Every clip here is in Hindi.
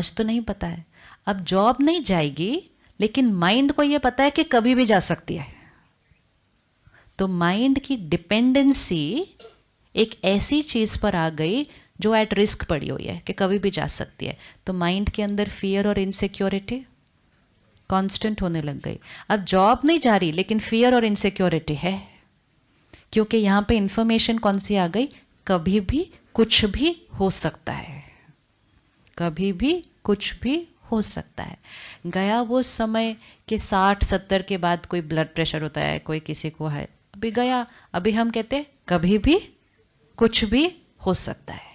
आज तो नहीं पता है, अब जॉब नहीं जाएगी, लेकिन माइंड को ये पता है कि कभी भी जा सकती है। तो माइंड की डिपेंडेंसी एक ऐसी चीज पर आ गई जो एट रिस्क पड़ी हुई है कि कभी भी जा सकती है। तो माइंड के अंदर फियर और इनसिक्योरिटी कांस्टेंट होने लग गई। अब जॉब नहीं जा रही, लेकिन फियर और इनसिक्योरिटी है, क्योंकि यहाँ पे इंफॉर्मेशन कौन सी आ गई, कभी भी कुछ भी हो सकता है, कभी भी कुछ भी हो सकता है। गया वो समय कि 60-70 के बाद कोई ब्लड प्रेशर होता है, कोई किसी को है, अभी गया। अभी हम कहते हैं कभी भी कुछ भी हो सकता है।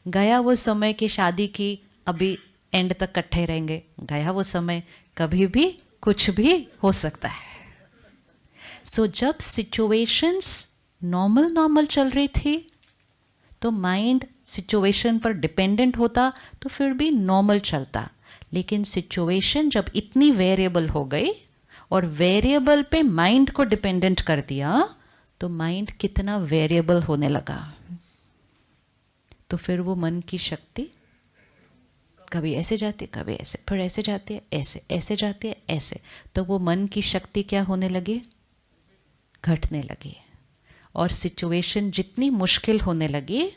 गया वो समय कि शादी की, अभी एंड तक इकट्ठे रहेंगे। गया वो समय, कभी भी कुछ भी हो सकता है। सो जब सिचुएशंस नॉर्मल चल रही थी तो माइंड सिचुएशन पर डिपेंडेंट होता तो फिर भी नॉर्मल चलता। लेकिन सिचुएशन जब इतनी वेरिएबल हो गई और वेरिएबल पे माइंड को डिपेंडेंट कर दिया, तो माइंड कितना वेरिएबल होने लगा। तो फिर वो मन की शक्ति कभी ऐसे जाती है, कभी ऐसे, फिर ऐसे जाती है, ऐसे, ऐसे जाती है, ऐसे। तो वो मन की शक्ति क्या होने लगी, घटने लगी। और सिचुएशन जितनी मुश्किल होने लगी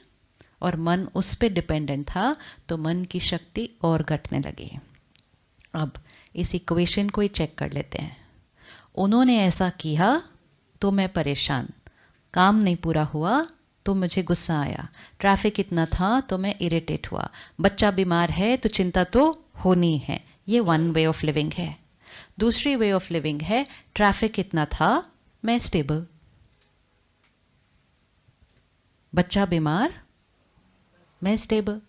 और मन उस पे डिपेंडेंट था, तो मन की शक्ति और घटने लगी। अब इस इक्वेशन को ही चेक कर लेते हैं। उन्होंने ऐसा किया तो मैं परेशान, काम नहीं पूरा हुआ तो मुझे गुस्सा आया, ट्रैफिक इतना था तो मैं इरिटेट हुआ, बच्चा बीमार है तो चिंता तो होनी है। ये वन वे ऑफ लिविंग है। दूसरी वे ऑफ लिविंग है, ट्रैफिक इतना था, मैं स्टेबल, बच्चा बीमार, मैं स्टेबल।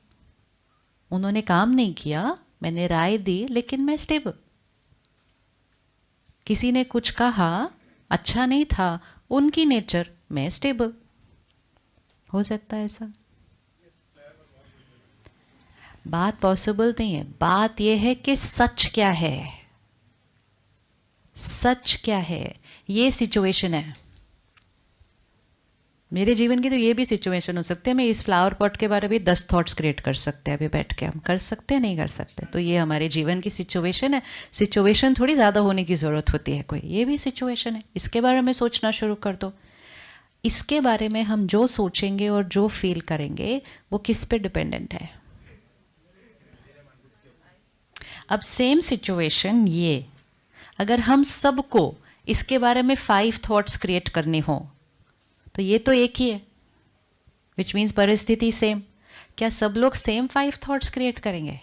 उन्होंने काम नहीं किया, मैंने राय दी, लेकिन मैं स्टेबल। किसी ने कुछ कहा, अच्छा नहीं था, उनकी नेचर, मैं स्टेबल। हो सकता है ऐसा? बात पॉसिबल नहीं है, बात यह है कि सच क्या है। सच क्या है, ये सिचुएशन है। मेरे जीवन की तो ये भी सिचुएशन हो सकती है। मैं इस फ्लावर पॉट के बारे में 10 थॉट्स क्रिएट कर सकते हैं, अभी बैठ के हम कर सकते हैं, नहीं कर सकते। तो ये हमारे जीवन की सिचुएशन है। सिचुएशन थोड़ी ज़्यादा होने की ज़रूरत होती है कोई, ये भी सिचुएशन है, इसके बारे में सोचना शुरू कर दो। इसके बारे में हम जो सोचेंगे और जो फील करेंगे वो किस पे डिपेंडेंट है। अब सेम सिचुएशन ये, अगर हम सबको इसके बारे में 5 थॉट्स क्रिएट करने हो तो ये तो एक ही है, विच मीन्स परिस्थिति सेम। क्या सब लोग सेम 5 थॉट्स क्रिएट करेंगे?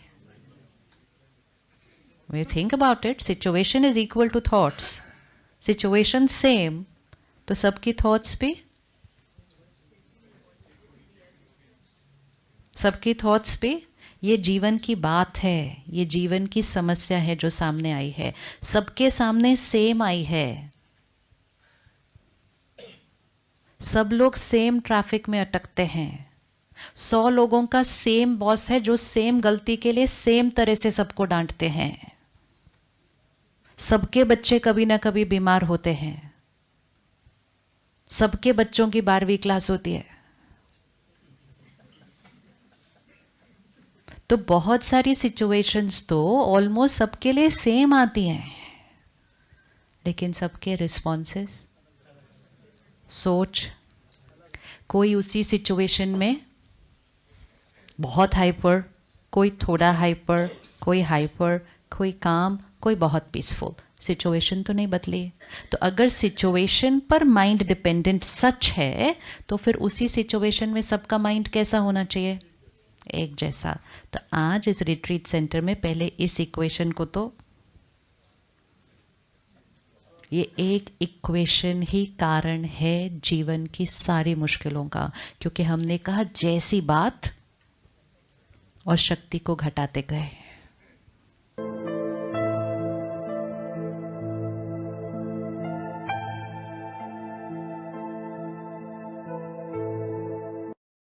We think about it, situation is equal to thoughts, situation same, तो सबकी थॉट्स भी, सबकी थॉट्स भी। ये जीवन की बात है, ये जीवन की समस्या है जो सामने आई है, सबके सामने सेम आई है। सब लोग सेम ट्रैफिक में अटकते हैं। 100 लोगों का सेम बॉस है जो सेम गलती के लिए सेम तरह से सबको डांटते हैं। सबके बच्चे कभी ना कभी बीमार होते हैं। सबके बच्चों की 12वीं क्लास होती है। तो बहुत सारी सिचुएशंस तो ऑलमोस्ट सबके लिए सेम आती हैं, लेकिन सबके रिस्पॉन्सेस, सोच, कोई उसी सिचुएशन में बहुत हाइपर, कोई थोड़ा हाइपर, कोई हाइपर, कोई काम, कोई बहुत पीसफुल। सिचुएशन तो नहीं बदली। तो अगर सिचुएशन पर माइंड डिपेंडेंट सच है, तो फिर उसी सिचुएशन में सबका माइंड कैसा होना चाहिए, एक जैसा। तो आज इस रिट्रीट सेंटर में पहले इस इक्वेशन को, तो ये एक इक्वेशन ही कारण है जीवन की सारी मुश्किलों का, क्योंकि हमने कहा जैसी बात और शक्ति को घटाते गए।